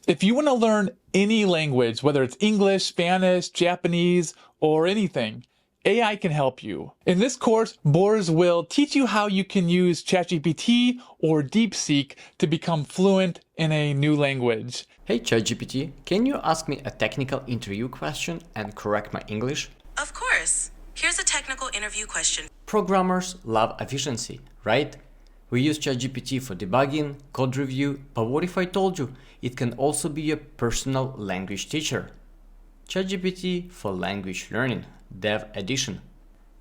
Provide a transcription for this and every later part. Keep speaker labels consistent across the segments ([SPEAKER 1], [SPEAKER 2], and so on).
[SPEAKER 1] If you want to learn any language, whether it's English, Spanish, Japanese, or anything, AI can help you. In this course, Boris will teach you how you can use ChatGPT or DeepSeek to become fluent in a new language.
[SPEAKER 2] Hey ChatGPT, can you ask me a technical interview question and correct my English?
[SPEAKER 3] Of course. Here's a technical interview question.
[SPEAKER 2] Programmers love efficiency, right? We use ChatGPT for debugging, code review, but what if I told you it can also be your personal language teacher? ChatGPT for language learning, Dev Edition.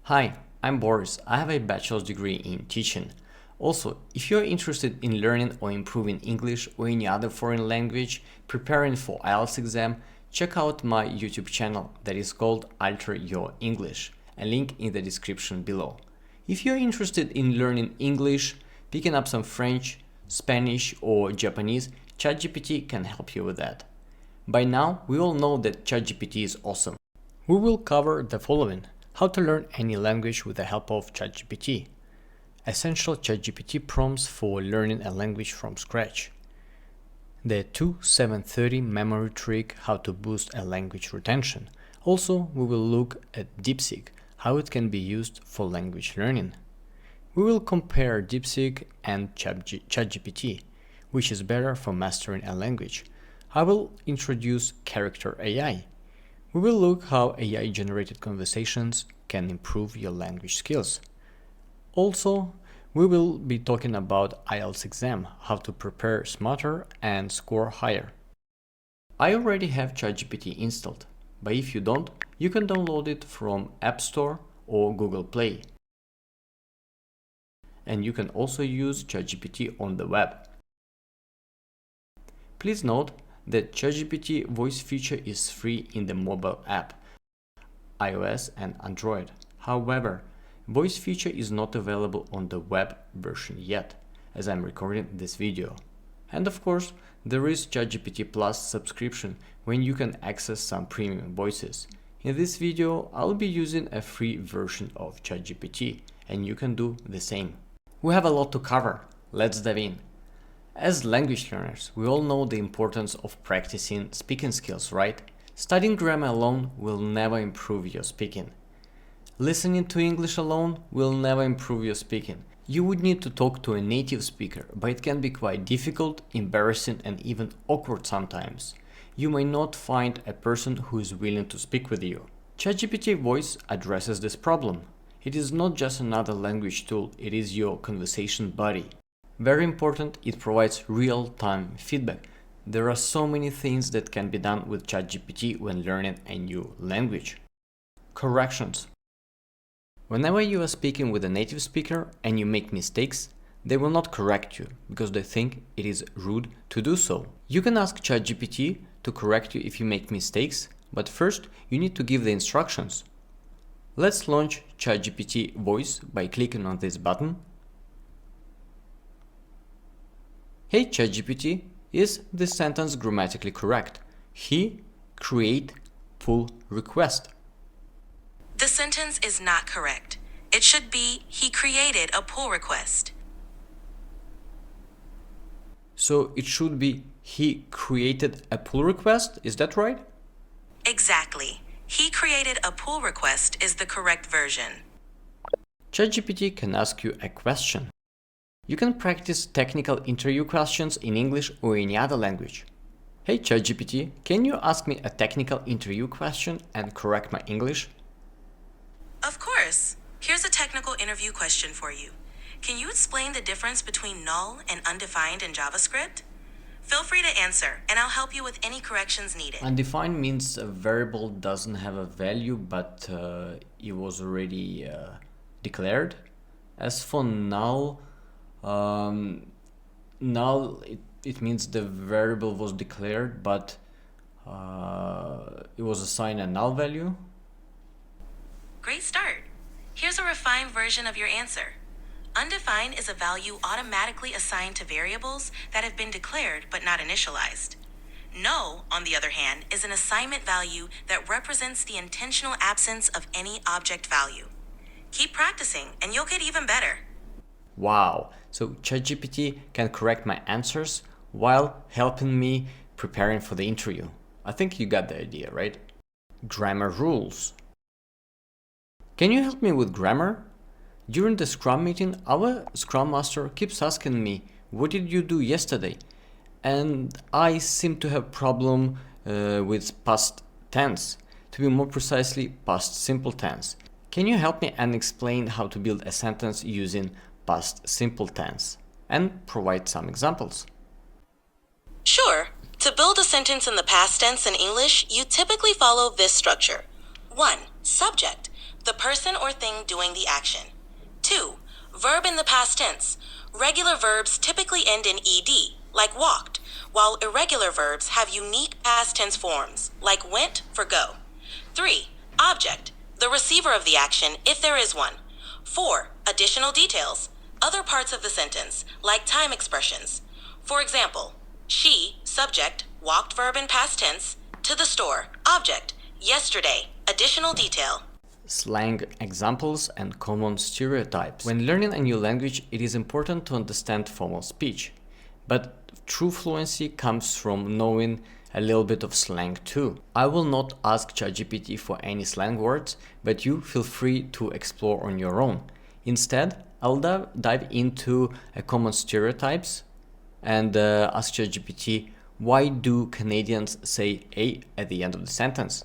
[SPEAKER 2] Hi, I'm Boris. I have a bachelor's degree in teaching. Also, if you're interested in learning or improving English or any other foreign language, preparing for IELTS exam, check out my YouTube channel that is called Alter Your English, a link in the description below. If you're interested in learning English, picking up some French, Spanish or Japanese, ChatGPT can help you with that. By now, we all know that ChatGPT is awesome. We will cover the following: how to learn any language with the help of ChatGPT, essential ChatGPT prompts for learning a language from scratch, the 2-7-30 memory trick, how to boost a language retention. Also, we will look at DeepSeek, how it can be used for language learning. We will compare DeepSeek and ChatGPT, which is better for mastering a language. I will introduce Character AI. We will look how AI-generated conversations can improve your language skills. Also, we will be talking about IELTS exam, how to prepare smarter and score higher. I already have ChatGPT installed, but if you don't, you can download it from App Store or Google Play. And you can also use ChatGPT on the web. Please note that ChatGPT voice feature is free in the mobile app, iOS and Android. However, voice feature is not available on the web version yet, as I'm recording this video. And of course, there is ChatGPT Plus subscription when you can access some premium voices. In this video, I'll be using a free version of ChatGPT, and you can do the same. We have a lot to cover. Let's dive in. As language learners, we all know the importance of practicing speaking skills, right? Studying grammar alone will never improve your speaking. Listening to English alone will never improve your speaking. You would need to talk to a native speaker, but it can be quite difficult, embarrassing, and even awkward sometimes. You may not find a person who is willing to speak with you. ChatGPT Voice addresses this problem. It is not just another language tool, it is your conversation buddy. Very important, it provides real-time feedback. There are so many things that can be done with ChatGPT when learning a new language. Corrections. Whenever you are speaking with a native speaker and you make mistakes, they will not correct you because they think it is rude to do so. You can ask ChatGPT to correct you if you make mistakes, but first you need to give the instructions. Let's launch ChatGPT Voice by clicking on this button. Hey ChatGPT, is this sentence grammatically correct? He create pull request.
[SPEAKER 3] The sentence is not correct. It should be, he created a pull request.
[SPEAKER 2] So it should be, he created a pull request, is that right?
[SPEAKER 3] Exactly. He created a pull request is the correct version.
[SPEAKER 2] ChatGPT can ask you a question. You can practice technical interview questions in English or any other language. Hey ChatGPT, can you ask me a technical interview question and correct my English?
[SPEAKER 3] Of course. Here's a technical interview question for you. Can you explain the difference between null and undefined in JavaScript? Feel free to answer, and I'll help you with any corrections needed.
[SPEAKER 2] Undefined means a variable doesn't have a value, but it was already declared. As for null, null it means the variable was declared, but it was assigned a null value.
[SPEAKER 3] Great start. Here's a refined version of your answer. Undefined is a value automatically assigned to variables that have been declared but not initialized. Null, on the other hand, is an assignment value that represents the intentional absence of any object value. Keep practicing and you'll get even better.
[SPEAKER 2] Wow, so ChatGPT can correct my answers while helping me preparing for the interview. I think you got the idea, right? Grammar rules. Can you help me with grammar? During the Scrum meeting, our Scrum Master keeps asking me, what did you do yesterday? And I seem to have problem with past tense. To be more precisely, past simple tense. Can you help me and explain how to build a sentence using past simple tense? And provide some examples.
[SPEAKER 3] Sure. To build a sentence in the past tense in English, you typically follow this structure. 1. Subject, the person or thing doing the action. 2. Verb in the past tense. Regular verbs typically end in ed, like walked, while irregular verbs have unique past tense forms, like went for go. 3. Object, the receiver of the action if there is one. 4. Additional details, other parts of the sentence, like time expressions. For example, she, subject, walked verb in past tense, to the store, object, yesterday, additional detail.
[SPEAKER 2] Slang examples and common stereotypes. When learning a new language, it is important to understand formal speech. But true fluency comes from knowing a little bit of slang too. I will not ask ChatGPT for any slang words, but you feel free to explore on your own. Instead, I'll dive into common stereotypes and ask ChatGPT, why do Canadians say A at the end of the sentence?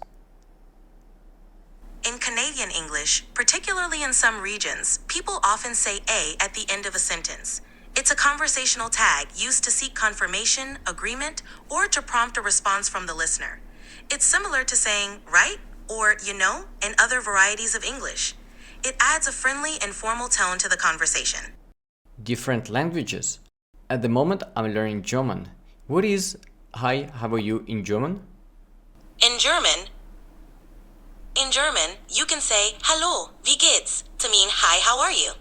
[SPEAKER 3] In Canadian English, particularly in some regions, people often say A at the end of a sentence. It's a conversational tag used to seek confirmation, agreement, or to prompt a response from the listener. It's similar to saying right or you know in other varieties of English. It adds a friendly and formal tone to the conversation.
[SPEAKER 2] Different languages. At the moment, I'm learning German. What is hi, how are you in German?
[SPEAKER 3] In German, you can say Hallo, wie geht's to mean hi, how are you?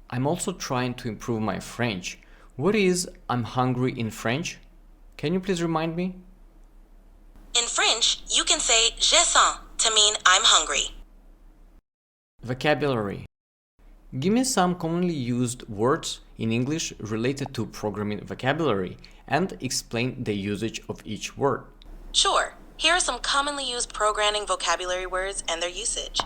[SPEAKER 2] I'm also trying to improve my French. What is I'm hungry in French? Can you please remind me?
[SPEAKER 3] In French, you can say j'ai faim to mean I'm hungry.
[SPEAKER 2] Vocabulary. Give me some commonly used words in English related to programming vocabulary and explain the usage of each word.
[SPEAKER 3] Sure. Here are some commonly used programming vocabulary words and their usage.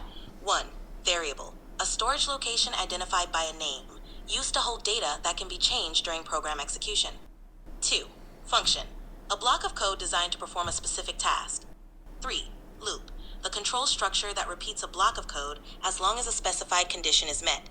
[SPEAKER 3] 1. Variable, a storage location identified by a name, used to hold data that can be changed during program execution. 2. Function, a block of code designed to perform a specific task. 3. Loop, the control structure that repeats a block of code as long as a specified condition is met.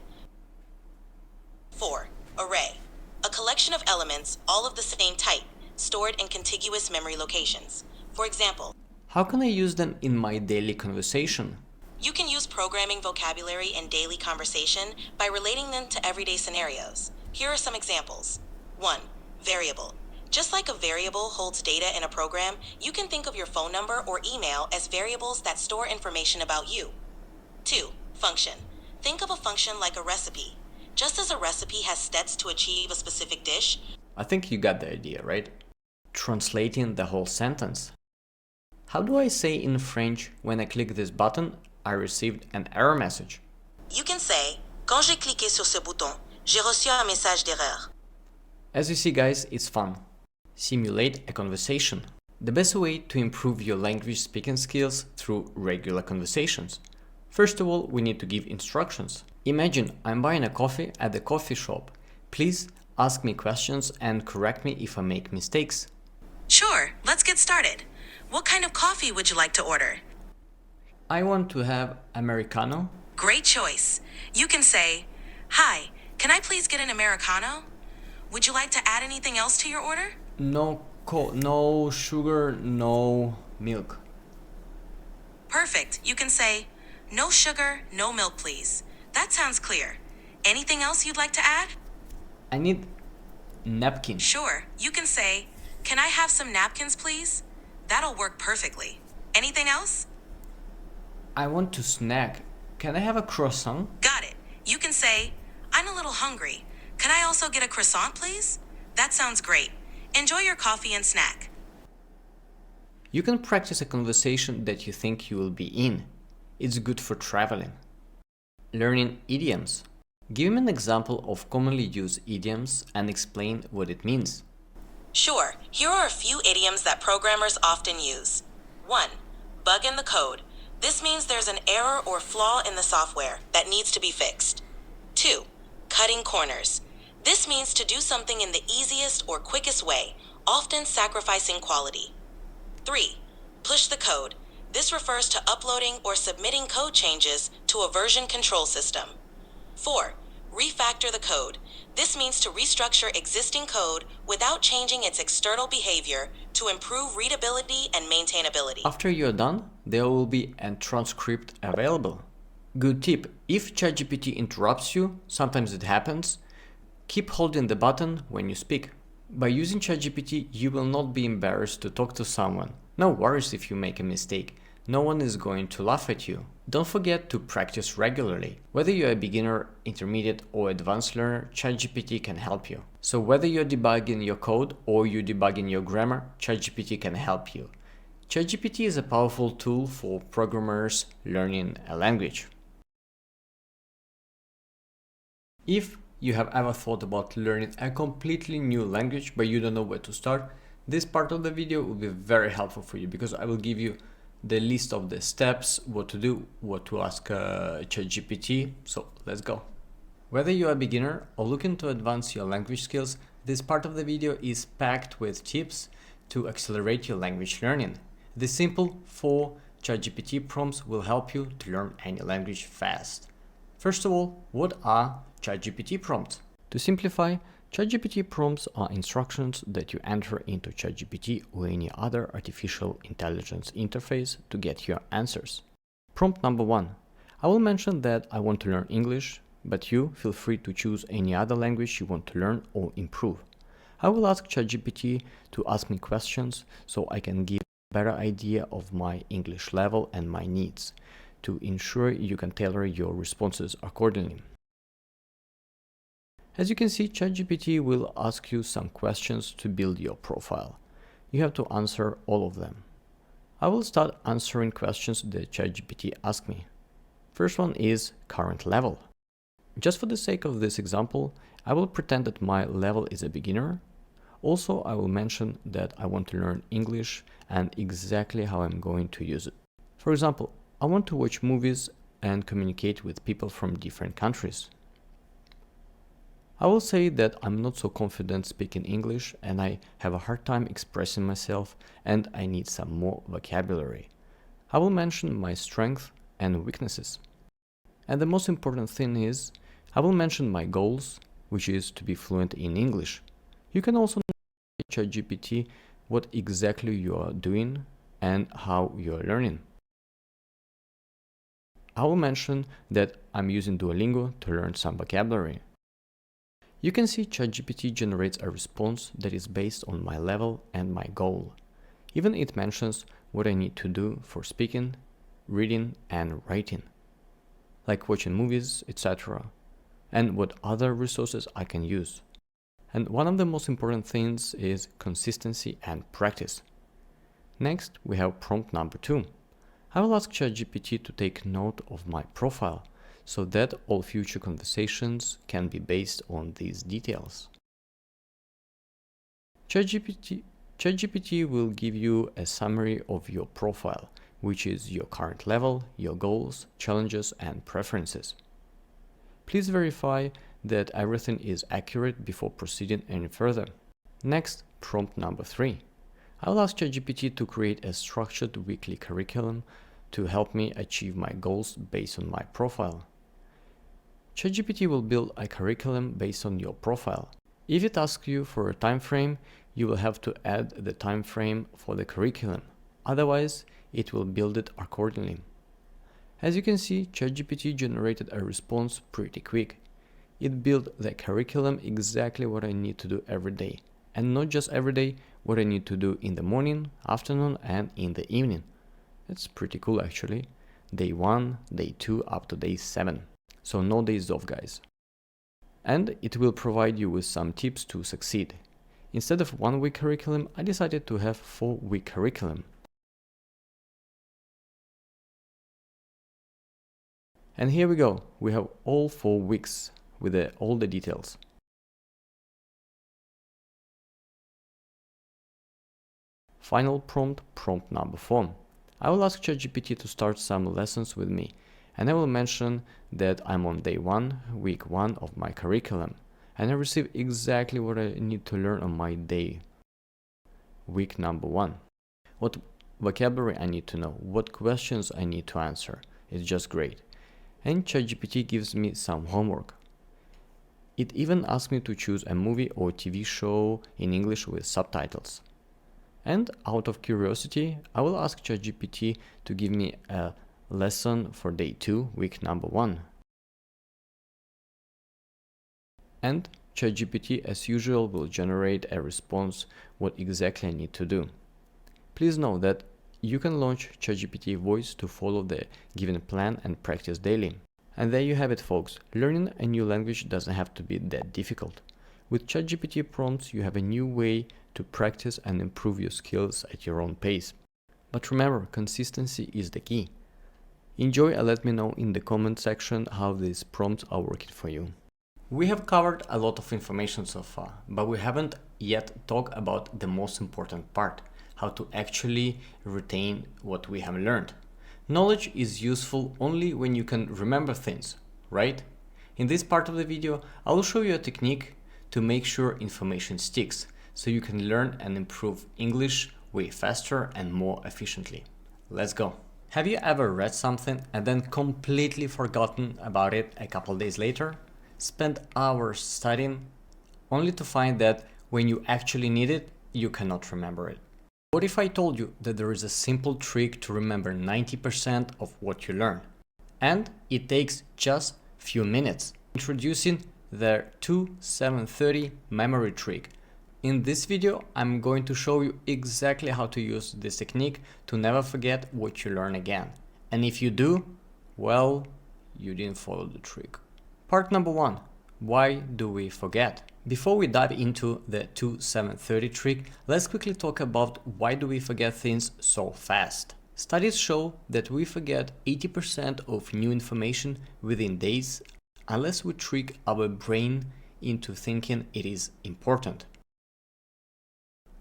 [SPEAKER 3] 4. Array, a collection of elements, all of the same type, stored in contiguous memory locations. For example,
[SPEAKER 2] how can I use them in my daily conversation?
[SPEAKER 3] You can use programming vocabulary in daily conversation by relating them to everyday scenarios. Here are some examples. 1. Variable. Just like a variable holds data in a program, you can think of your phone number or email as variables that store information about you. 2. Function. Think of a function like a recipe. Just as a recipe has steps to achieve a specific dish.
[SPEAKER 2] I think you got the idea, right? Translating the whole sentence. How do I say in French, when I click this button, I received an error message?
[SPEAKER 3] You can say, quand j'ai cliqué sur ce bouton, j'ai reçu un message d'erreur.
[SPEAKER 2] As you see, guys, it's fun. Simulate a conversation. The best way to improve your language speaking skills through regular conversations. First of all, we need to give instructions. Imagine I'm buying a coffee at the coffee shop. Please ask me questions and correct me if I make mistakes.
[SPEAKER 3] Sure, let's get started. What kind of coffee would you like to order?
[SPEAKER 2] I want to have Americano.
[SPEAKER 3] Great choice. You can say, hi, can I please get an Americano? Would you like to add anything else to your order?
[SPEAKER 2] No sugar, no milk.
[SPEAKER 3] Perfect. You can say, no sugar, no milk, please. That sounds clear. Anything else you'd like to add?
[SPEAKER 2] I need napkin.
[SPEAKER 3] Sure. You can say, can I have some napkins, please? That'll work perfectly. Anything else?
[SPEAKER 2] I want to snack. Can I have a croissant?
[SPEAKER 3] Got it. You can say, I'm a little hungry. Can I also get a croissant, please? That sounds great. Enjoy your coffee and snack.
[SPEAKER 2] You can practice a conversation that you think you will be in. It's good for traveling. Learning idioms. Give me an example of commonly used idioms and explain what it means.
[SPEAKER 3] Sure, here are a few idioms that programmers often use. 1. Bug in the code. This means there's an error or flaw in the software that needs to be fixed. 2. Cutting corners. This means to do something in the easiest or quickest way, often sacrificing quality. 3. Push the code. This refers to uploading or submitting code changes to a version control system. 4. Refactor the code. This means to restructure existing code without changing its external behavior to improve readability and maintainability.
[SPEAKER 2] After you're done, there will be a transcript available. Good tip, if ChatGPT interrupts you, sometimes it happens, keep holding the button when you speak. By using ChatGPT, you will not be embarrassed to talk to someone. No worries if you make a mistake. No one is going to laugh at you. Don't forget to practice regularly. Whether you're a beginner, intermediate, or advanced learner, ChatGPT can help you. So whether you're debugging your code or you're debugging your grammar, ChatGPT can help you. ChatGPT is a powerful tool for programmers learning a language. If you have ever thought about learning a completely new language but you don't know where to start, this part of the video will be very helpful for you because I will give you the list of the steps, what to do, what to ask ChatGPT. So let's go. Whether you're a beginner or looking to advance your language skills, this part of the video is packed with tips to accelerate your language learning. The simple 4 ChatGPT prompts will help you to learn any language fast. First of all, what are ChatGPT prompts? To simplify, ChatGPT prompts are instructions that you enter into ChatGPT or any other artificial intelligence interface to get your answers. Prompt number 1. I will mention that I want to learn English, but you feel free to choose any other language you want to learn or improve. I will ask ChatGPT to ask me questions so I can give a better idea of my English level and my needs, to ensure you can tailor your responses accordingly. As you can see, ChatGPT will ask you some questions to build your profile. You have to answer all of them. I will start answering questions that ChatGPT asked me. First one is current level. Just for the sake of this example, I will pretend that my level is a beginner. Also, I will mention that I want to learn English and exactly how I'm going to use it. For example, I want to watch movies and communicate with people from different countries. I will say that I'm not so confident speaking English and I have a hard time expressing myself and I need some more vocabulary. I will mention my strengths and weaknesses. And the most important thing is, I will mention my goals, which is to be fluent in English. You can also ask ChatGPT what exactly you are doing and how you are learning. I will mention that I'm using Duolingo to learn some vocabulary. You can see ChatGPT generates a response that is based on my level and my goal. Even it mentions what I need to do for speaking, reading and writing, like watching movies, etc., and what other resources I can use. And one of the most important things is consistency and practice. Next, we have prompt number 2. I will ask ChatGPT to take note of my profile, so that all future conversations can be based on these details. ChatGPT will give you a summary of your profile, which is your current level, your goals, challenges, and preferences. Please verify that everything is accurate before proceeding any further. Next, prompt number 3. I will ask ChatGPT to create a structured weekly curriculum to help me achieve my goals based on my profile. ChatGPT will build a curriculum based on your profile. If it asks you for a time frame, you will have to add the time frame for the curriculum. Otherwise, it will build it accordingly. As you can see, ChatGPT generated a response pretty quick. It built the curriculum exactly what I need to do every day. And not just every day, what I need to do in the morning, afternoon, and in the evening. That's pretty cool actually. Day 1, day 2, up to day 7. So no days off, guys. And it will provide you with some tips to succeed. Instead of 1-week curriculum, I decided to have 4-week curriculum. And here we go. We have all 4 weeks with all the details. Final prompt, prompt number 4. I will ask ChatGPT to start some lessons with me, and I will mention that I'm on day 1, week 1 of my curriculum, and I receive exactly what I need to learn on my day, week number 1. What vocabulary I need to know, what questions I need to answer. It's just great. And ChatGPT gives me some homework. It even asks me to choose a movie or TV show in English with subtitles. And out of curiosity, I will ask ChatGPT to give me a lesson for day 2, week number 1. And ChatGPT, as usual, will generate a response what exactly I need to do. Please know that you can launch ChatGPT Voice to follow the given plan and practice daily. And there you have it, folks. Learning a new language doesn't have to be that difficult. With ChatGPT prompts, you have a new way to practice and improve your skills at your own pace. But remember, consistency is the key. Enjoy and let me know in the comment section how these prompts are working for you. We have covered a lot of information so far, but we haven't yet talked about the most important part, how to actually retain what we have learned. Knowledge is useful only when you can remember things, right? In this part of the video, I will show you a technique to make sure information sticks, so you can learn and improve English way faster and more efficiently. Let's go. Have you ever read something and then completely forgotten about it a couple days later? Spent hours studying only to find that when you actually need it, you cannot remember it. What if I told you that there is a simple trick to remember 90% of what you learn? And it takes just few minutes. Introducing the 2-7-30 memory trick. In this video, I'm going to show you exactly how to use this technique to never forget what you learn again. And if you do, well, you didn't follow the trick. Part number 1. Why do we forget? Before we dive into the 2-7-30 trick, let's quickly talk about why do we forget things so fast. Studies show that we forget 80% of new information within days unless we trick our brain into thinking it is important.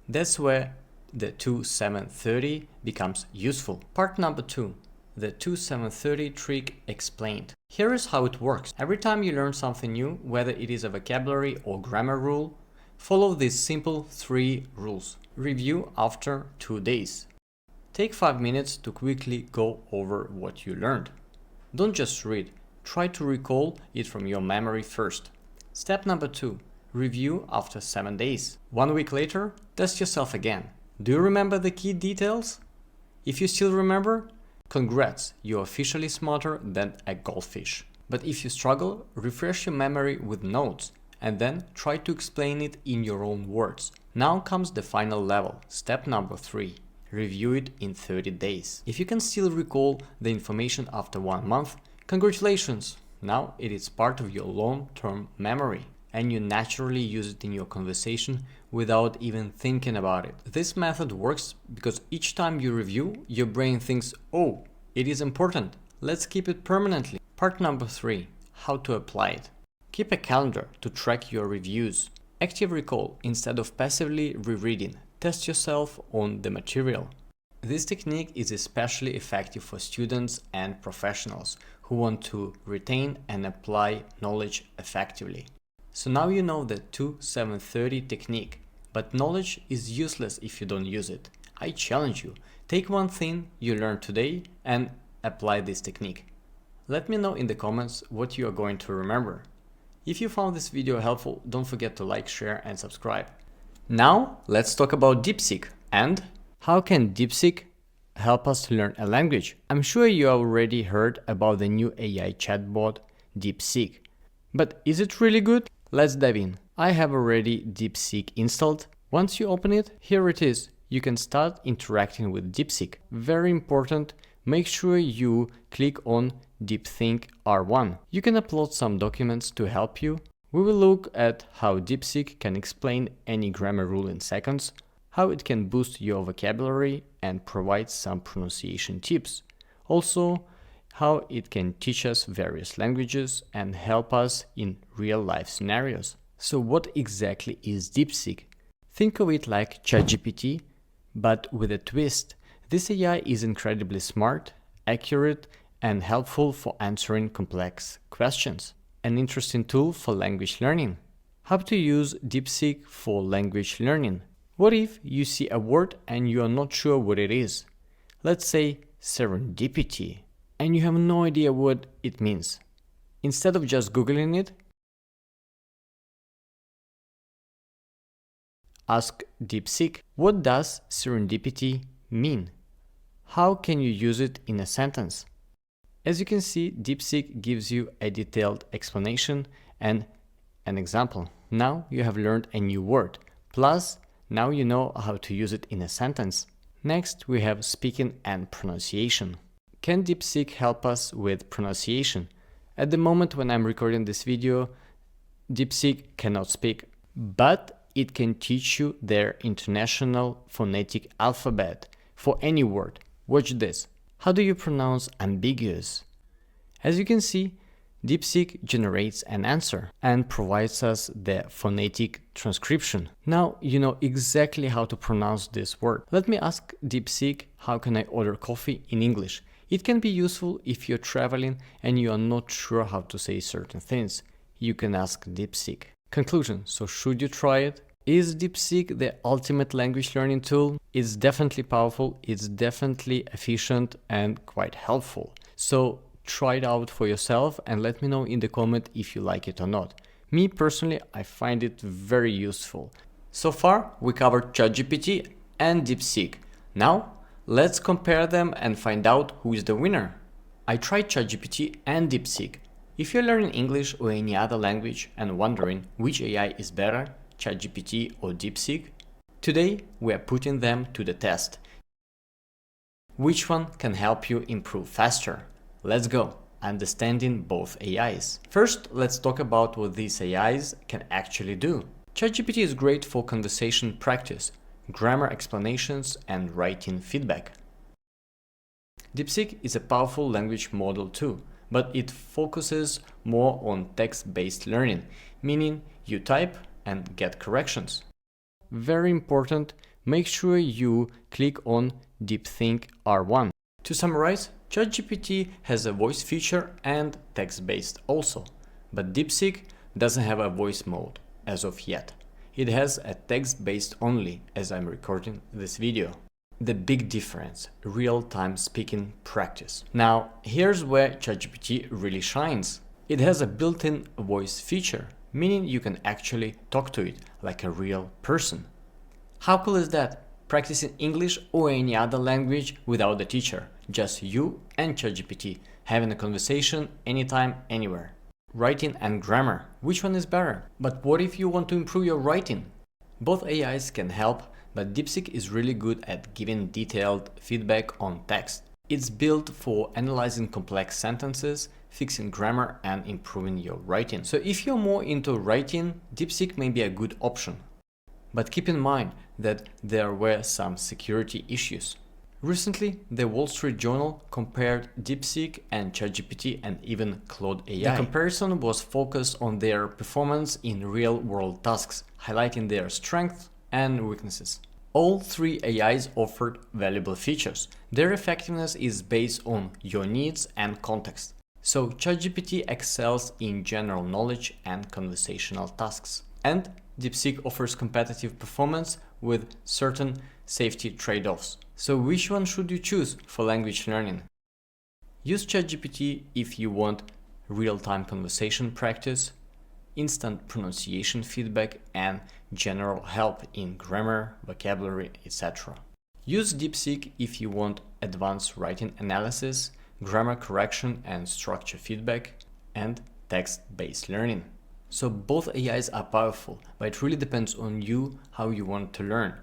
[SPEAKER 2] That's where the 2-7-30 becomes useful. Part number 2. The 2-7-30 trick explained. Here is how it works. Every time you learn something new, whether it is a vocabulary or grammar rule, follow these simple 3 rules. Review after 2 days. Take 5 minutes to quickly go over what you learned. Don't just read, try to recall it from your memory first. Step number 2. Review after 7 days. 1 week later, test yourself again. Do you remember the key details? If you still remember, congrats, you're officially smarter than a goldfish. But if you struggle, refresh your memory with notes and then try to explain it in your own words. Now comes the final level, step number 3. Review it in 30 days. If you can still recall the information after 1 month, congratulations! Now it is part of your long-term memory and you naturally use it in your conversation without even thinking about it. This method works because each time you review, your brain thinks, oh, it is important, let's keep it permanently. Part number 3, how to apply it. Keep a calendar to track your reviews. Active recall instead of passively rereading. Test yourself on the material. This technique is especially effective for students and professionals who want to retain and apply knowledge effectively. So now you know the 2-7-30 technique, but knowledge is useless if you don't use it. I challenge you, take one thing you learned today and apply this technique. Let me know in the comments what you are going to remember. If you found this video helpful, don't forget to like, share and subscribe. Now let's talk about DeepSeek and how can DeepSeek help us learn a language. I'm sure you already heard about the new AI chatbot DeepSeek, but is it really good? Let's dive in. I have already DeepSeek installed. Once you open it, here it is. You can start interacting with DeepSeek. Very important, make sure you click on DeepThink R1. You can upload some documents to help you. We will look at how DeepSeek can explain any grammar rule in seconds, how it can boost your vocabulary and provide some pronunciation tips. Also, how it can teach us various languages and help us in real-life scenarios. So what exactly is DeepSeek? Think of it like ChatGPT, But with a twist, this AI is incredibly smart, accurate, and helpful for answering complex questions. An interesting tool for language learning. How to use DeepSeek for language learning. What if you see a word and you are not sure what it is? Let's say serendipity, and you have no idea what it means. Instead of just Googling it, ask DeepSeek, what does serendipity mean? How can you use it in a sentence? As you can see, DeepSeek gives you a detailed explanation and an example. Now you have learned a new word. Plus, now you know how to use it in a sentence. Next, we have speaking and pronunciation. Can DeepSeek help us with pronunciation? At the moment when I'm recording this video, DeepSeek cannot speak, but it can teach you their international phonetic alphabet for any word. Watch this. How do you pronounce ambiguous? As you can see, DeepSeek generates an answer and provides us the phonetic transcription. Now you know exactly how to pronounce this word. Let me ask DeepSeek, how can I order coffee in English? It can be useful if you're traveling and you are not sure how to say certain things. You can ask DeepSeek. Conclusion, so should you try it? Is DeepSeek the ultimate language learning tool? It's definitely powerful, it's definitely efficient and quite helpful. So try it out for yourself and let me know in the comment if you like it or not. Me personally, I find it very useful. So far, we covered ChatGPT and DeepSeek. Now, let's compare them and find out who is the winner. I tried ChatGPT and DeepSeek. If you're learning English or any other language and wondering which AI is better, ChatGPT or DeepSeek, today we are putting them to the test. Which one can help you improve faster? Let's go, understanding both AIs. First, let's talk about what these AIs can actually do. ChatGPT is great for conversation practice, grammar explanations, and writing feedback. DeepSeek is a powerful language model too, but it focuses more on text-based learning, meaning you type and get corrections. Very important, make sure you click on DeepThink R1. To summarize, ChatGPT has a voice feature and text-based also, but DeepSeek doesn't have a voice mode as of yet. It has a text-based only as I'm recording this video. The big difference, real-time speaking practice. Now, here's where ChatGPT really shines. It has a built-in voice feature, meaning you can actually talk to it like a real person. How cool is that? Practicing English or any other language without a teacher, just you and ChatGPT, having a conversation anytime, anywhere. Writing and grammar, which one is better? But what if you want to improve your writing? Both AIs can help, but DeepSeek is really good at giving detailed feedback on text. It's built for analyzing complex sentences, fixing grammar, and improving your writing. So if you're more into writing, DeepSeek may be a good option. But keep in mind that there were some security issues. Recently, the Wall Street Journal compared DeepSeek and ChatGPT and even Claude AI. The comparison was focused on their performance in real-world tasks, highlighting their strengths and weaknesses. All three AIs offered valuable features. Their effectiveness is based on your needs and context. So ChatGPT excels in general knowledge and conversational tasks. And DeepSeek offers competitive performance with certain safety trade-offs. So which one should you choose for language learning? Use ChatGPT if you want real-time conversation practice, instant pronunciation feedback, and general help in grammar, vocabulary, etc. Use DeepSeek if you want advanced writing analysis, grammar correction and structure feedback, and text-based learning. So both AIs are powerful, but it really depends on you how you want to learn.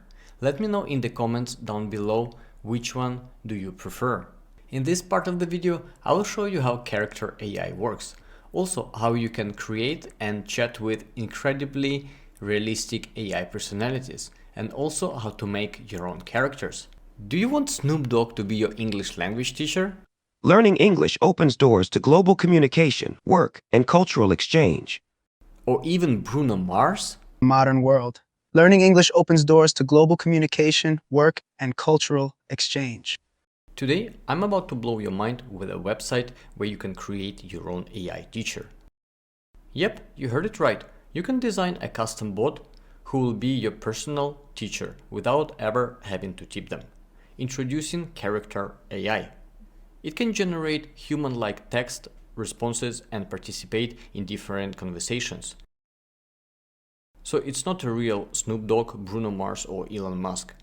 [SPEAKER 2] Let me know in the comments down below which one do you prefer. In this part of the video, I will show you how Character AI works. Also, how you can create and chat with incredibly realistic AI personalities, and also how to make your own characters. Do you want Snoop Dogg to be your English language teacher?
[SPEAKER 4] Learning English opens doors to global communication, work, and cultural exchange.
[SPEAKER 2] Or even Bruno Mars?
[SPEAKER 5] Modern world. Learning English opens doors to global communication, work, and cultural exchange.
[SPEAKER 2] Today, I'm about to blow your mind with a website where you can create your own AI teacher. Yep, you heard it right. You can design a custom bot who will be your personal teacher without ever having to tip them. Introducing Character AI. It can generate human-like text responses and participate in different conversations. So it's not a real Snoop Dogg, Bruno Mars, or Elon Musk.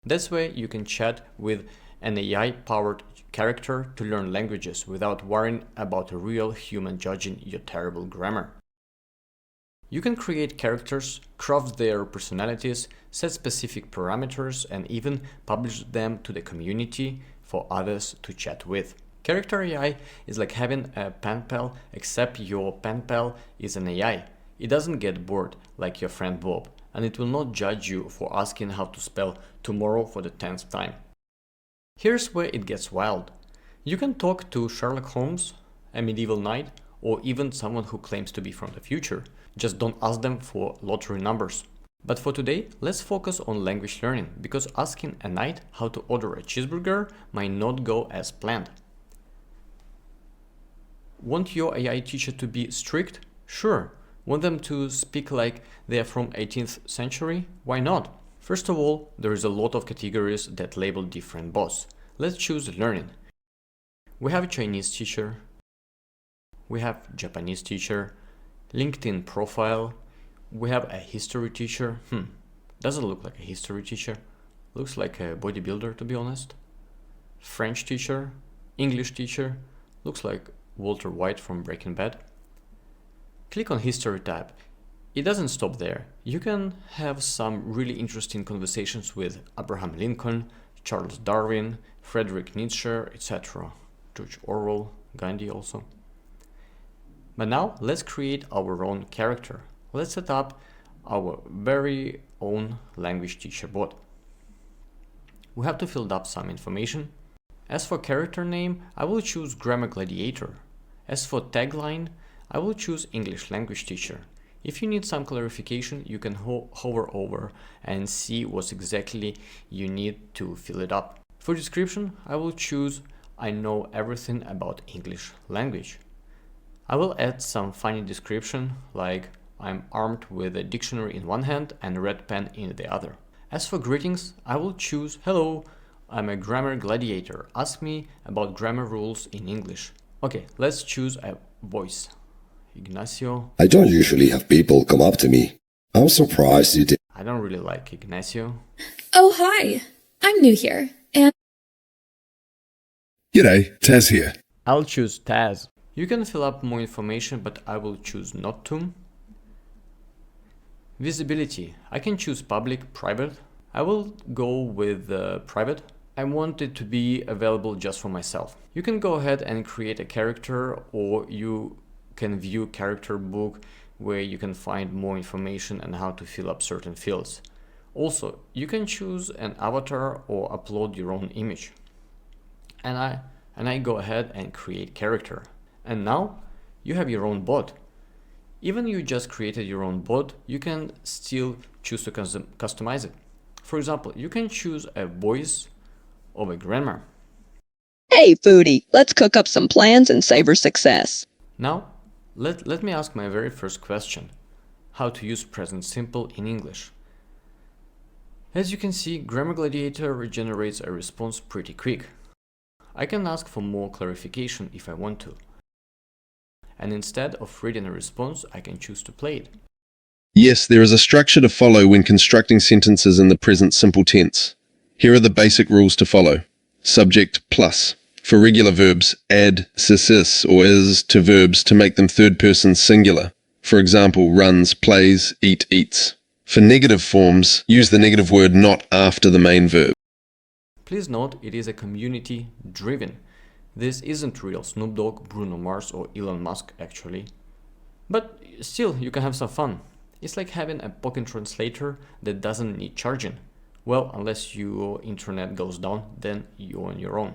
[SPEAKER 2] That's why you can chat with an AI-powered character to learn languages without worrying about a real human judging your terrible grammar. You can create characters, craft their personalities, set specific parameters, and even publish them to the community for others to chat with. Character AI is like having a pen pal, except your pen pal is an AI. It doesn't get bored like your friend Bob, and it will not judge you for asking how to spell tomorrow for the 10th time. Here's where it gets wild. You can talk to Sherlock Holmes, a medieval knight, or even someone who claims to be from the future. Just don't ask them for lottery numbers. But for today, let's focus on language learning, because asking a knight how to order a cheeseburger might not go as planned. Want your AI teacher to be strict? Sure. Want them to speak like they are from 18th century? Why not? First of all, there is a lot of categories that label different bots. Let's choose learning. We have a Chinese teacher. We have Japanese teacher. LinkedIn profile. We have a history teacher. Doesn't look like a history teacher. Looks like a bodybuilder, to be honest. French teacher. English teacher. Looks like Walter White from Breaking Bad. Click on History tab. It doesn't stop there. You can have some really interesting conversations with Abraham Lincoln, Charles Darwin, Friedrich Nietzsche, etc. George Orwell, Gandhi also. But now let's create our own character. Let's set up our very own language teacher bot. We have to fill up some information. As for character name, I will choose Grammar Gladiator. As for tagline, I will choose English language teacher. If you need some clarification, you can hover over and see what exactly you need to fill it up. For description, I will choose I know everything about English language. I will add some funny description like I'm armed with a dictionary in one hand and a red pen in the other. As for greetings, I will choose hello, I'm a grammar gladiator. Ask me about grammar rules in English. Okay, let's choose a voice. Ignacio.
[SPEAKER 6] I don't usually have people come up to me. I'm surprised you did.
[SPEAKER 2] I don't really like Ignacio.
[SPEAKER 7] Oh, hi. I'm new here, and...
[SPEAKER 6] G'day, Taz here.
[SPEAKER 2] I'll choose Taz. You can fill up more information, but I will choose not to. Visibility. I can choose public, private. I will go with private. I want it to be available just for myself. You can go ahead and create a character, or you can view character book where you can find more information on how to fill up certain fields. Also, you can choose an avatar or upload your own image. And I go ahead and create character. And now you have your own bot. Even you just created your own bot, you can still choose to customize it. For example, you can choose a voice of a grandma.
[SPEAKER 8] Hey, foodie, let's cook up some plans and savor success.
[SPEAKER 2] Now, let me ask my very first question. How to use present simple in English. As you can see, Grammar Gladiator regenerates a response pretty quick. I can ask for more clarification if I want to. And instead of reading a response, I can choose to play it.
[SPEAKER 6] Yes, there is a structure to follow when constructing sentences in the present simple tense. Here are the basic rules to follow. Subject plus. For regular verbs, add sis or is to verbs to make them third person singular. For example, runs, plays, eats. For negative forms, use the negative word not after the main verb.
[SPEAKER 2] Please note, it is a community driven. This isn't real Snoop Dogg, Bruno Mars, or Elon Musk actually. But still, you can have some fun. It's like having a pocket translator that doesn't need charging. Well, unless your internet goes down, then you're on your own.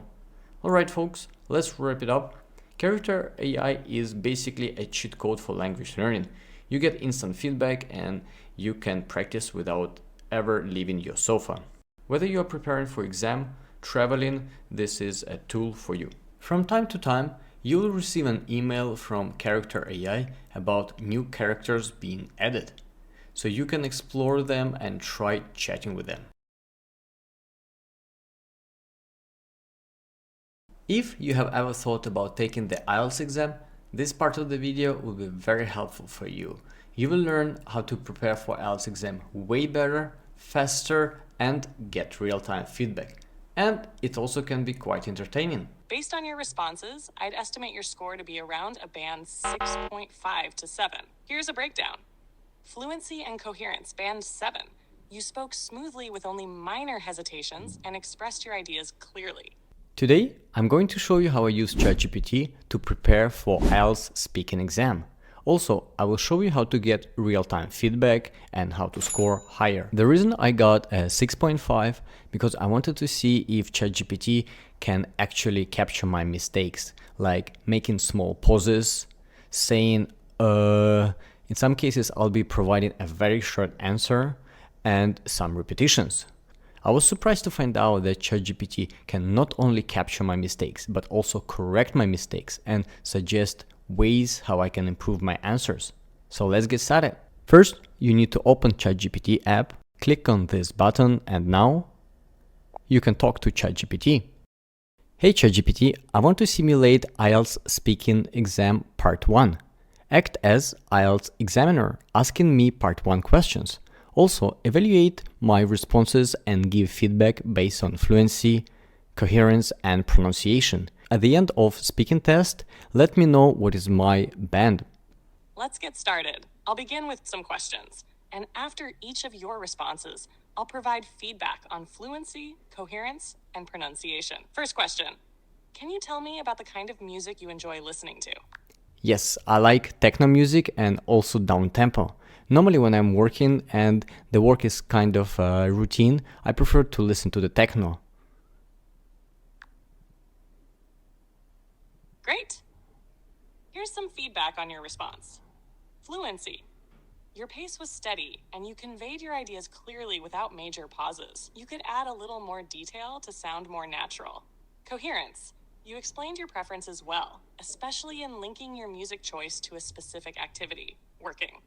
[SPEAKER 2] Alright folks, let's wrap it up. Character AI is basically a cheat code for language learning. You get instant feedback and you can practice without ever leaving your sofa. Whether you are preparing for exam, traveling, this is a tool for you. From time to time, you will receive an email from Character AI about new characters being added, so you can explore them and try chatting with them. If you have ever thought about taking the IELTS exam, this part of the video will be very helpful for you. You will learn how to prepare for IELTS exam way better, faster, and get real-time feedback. And it also can be quite entertaining.
[SPEAKER 3] Based on your responses, I'd estimate your score to be around a band 6.5 to 7. Here's a breakdown. Fluency and coherence, band 7. You spoke smoothly with only minor hesitations and expressed your ideas clearly.
[SPEAKER 2] Today, I'm going to show you how I use ChatGPT to prepare for IELTS speaking exam. Also, I will show you how to get real-time feedback and how to score higher. The reason I got a 6.5 because I wanted to see if ChatGPT can actually capture my mistakes, like making small pauses, saying in some cases I'll be providing a very short answer and some repetitions. I was surprised to find out that ChatGPT can not only capture my mistakes, but also correct my mistakes and suggest ways how I can improve my answers. So let's get started. First, you need to open ChatGPT app, click on this button, and now you can talk to ChatGPT. Hey ChatGPT, I want to simulate IELTS speaking exam part 1. Act as IELTS examiner, asking me part 1 questions. Also, evaluate my responses and give feedback based on fluency, coherence, and pronunciation. At the end of speaking test, let me know what is my band.
[SPEAKER 3] Let's get started. I'll begin with some questions, and after each of your responses, I'll provide feedback on fluency, coherence, and pronunciation. First question, can you tell me about the kind of music you enjoy listening to?
[SPEAKER 2] Yes, I like techno music and also down-tempo. Normally when I'm working and the work is kind of routine, I prefer to listen to the techno.
[SPEAKER 3] Great. Here's some feedback on your response. Fluency. Your pace was steady, and you conveyed your ideas clearly without major pauses. You could add a little more detail to sound more natural. Coherence. You explained your preferences well, especially in linking your music choice to a specific activity, working.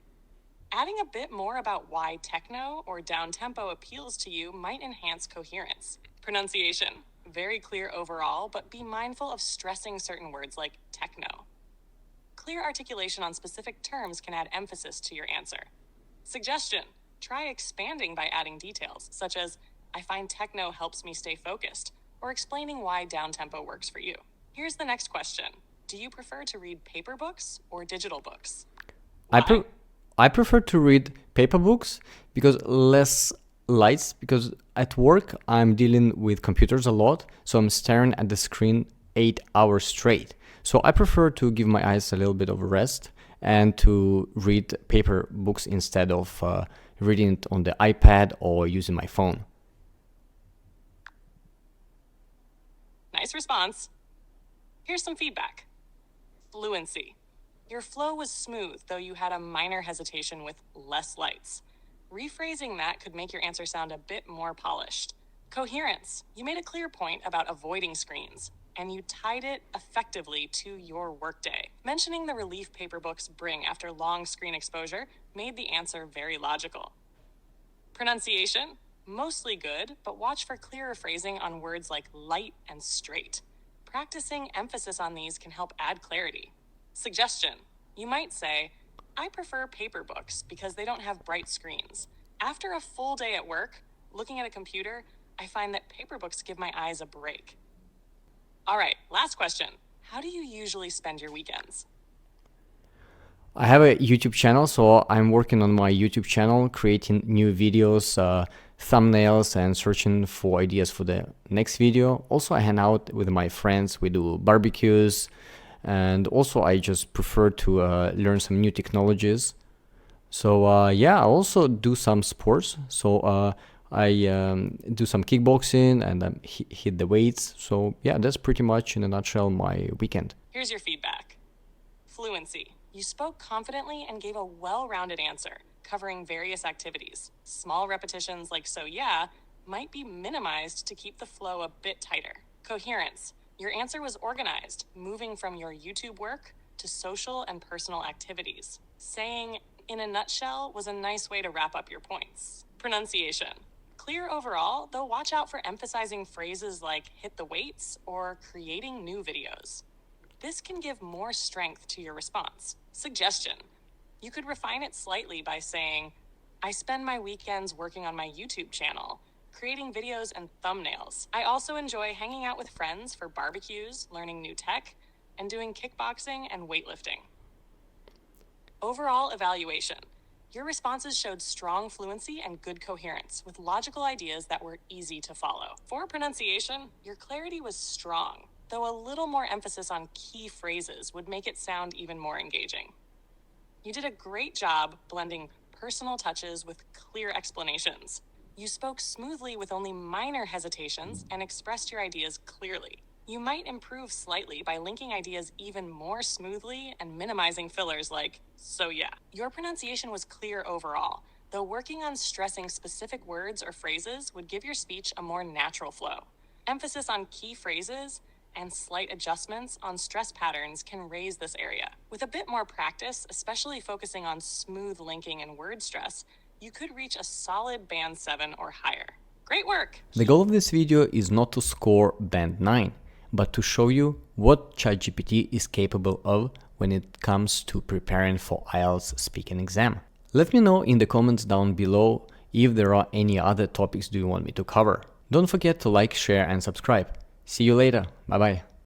[SPEAKER 3] Adding a bit more about why techno or down-tempo appeals to you might enhance coherence. Pronunciation. Very clear overall, but be mindful of stressing certain words like techno. Clear articulation on specific terms can add emphasis to your answer. Suggestion. Try expanding by adding details, such as, I find techno helps me stay focused, or explaining why down-tempo works for you. Here's the next question. Do you prefer to read paper books or digital books?
[SPEAKER 2] I prefer to read paper books because less lights, because at work I'm dealing with computers a lot, so I'm staring at the screen 8 hours straight. So I prefer to give my eyes a little bit of a rest and to read paper books instead of reading it on the iPad or using my phone.
[SPEAKER 3] Nice response. Here's some feedback. Fluency. Your flow was smooth, though you had a minor hesitation with less lights. Rephrasing that could make your answer sound a bit more polished. Coherence. You made a clear point about avoiding screens, and you tied it effectively to your workday. Mentioning the relief paper books bring after long screen exposure made the answer very logical. Pronunciation. Mostly good, but watch for clearer phrasing on words like light and straight. Practicing emphasis on these can help add clarity. Suggestion. You might say, I prefer paper books because they don't have bright screens. After a full day at work, looking at a computer, I find that paper books give my eyes a break. All right, last question. How do you usually spend your weekends?
[SPEAKER 2] I have a YouTube channel, so I'm working on my YouTube channel, creating new videos, thumbnails, and searching for ideas for the next video. Also, I hang out with my friends, we do barbecues, and also I just prefer to learn some new technologies. So yeah, I also do some sports. So I do some kickboxing and hit the weights. So yeah, that's pretty much in a nutshell my weekend.
[SPEAKER 3] Here's your feedback. Fluency. You spoke confidently and gave a well-rounded answer.
[SPEAKER 9] covering various activities. Small repetitions like so yeah might be minimized to keep the flow a bit tighter. Coherence. Your answer was organized, moving from your YouTube work to social and personal activities. Saying, in a nutshell, was a nice way to wrap up your points. Pronunciation. Clear overall, though watch out for emphasizing phrases like hit the weights or creating new videos. This can give more strength to your response. Suggestion. You could refine it slightly by saying, I spend my weekends working on my YouTube channel, creating videos and thumbnails. I also enjoy hanging out with friends for barbecues, learning new tech, and doing kickboxing and weightlifting. Overall evaluation. Your responses showed strong fluency and good coherence, with logical ideas that were easy to follow. For pronunciation, your clarity was strong, though a little more emphasis on key phrases would make it sound even more engaging. You did a great job blending personal touches with clear explanations. You spoke smoothly with only minor hesitations and expressed your ideas clearly. You might improve slightly by linking ideas even more smoothly and minimizing fillers like, so yeah. Your pronunciation was clear overall, though working on stressing specific words or phrases would give your speech a more natural flow. Emphasis on key phrases and slight adjustments on stress patterns can raise this area. With a bit more practice, especially focusing on smooth linking and word stress, you could reach a solid band 7 or higher. Great work!
[SPEAKER 2] The goal of this video is not to score band 9, but to show you what ChatGPT is capable of when it comes to preparing for IELTS speaking exam. Let me know in the comments down below if there are any other topics do you want me to cover. Don't forget to like, share and subscribe. See you later. Bye bye.